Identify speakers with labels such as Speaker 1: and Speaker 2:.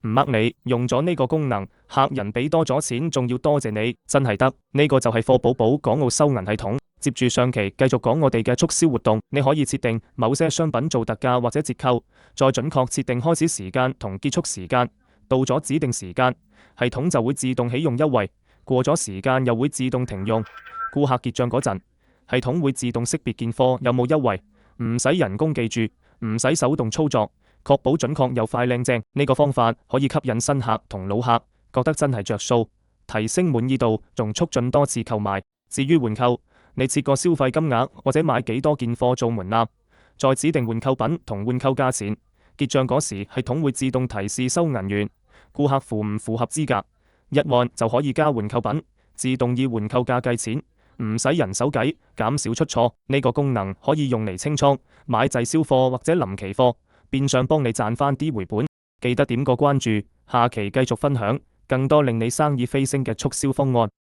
Speaker 1: 唔呃你，用咗呢個功能，客人俾多咗錢，仲要多謝你，真係得。呢個就係貨寶寶港澳收銀系統。接住上期繼續講我哋嘅促銷活動，你可以設定某些商品做特價或者折扣，再準確設定開始時間同結束時間。到咗指定時間，系統就會自動起用優惠，過咗時間又會自動停用。顧客結賬嗰陣，系統會自動識別件貨有冇優惠，唔使人工記住，唔使手動操作，確保準確又快靚正。呢個方法可以吸引新客同老客，覺得真係着數，提升滿意度，仲促進多次購買。至於換購，你設個消費金額或者買幾多件貨做門檻，再指定換購品同換購價錢。結賬嗰時，系統會自動提示收銀員，顧客符唔符合資格，一按就可以加換購品，自動以換購價計錢，唔使人手計，減少出錯。呢個功能可以用嚟清倉、買滯銷貨或者臨期貨，變相幫你賺翻啲回本。記得點個關注，下期繼續分享更多令你生意飛升嘅促銷方案。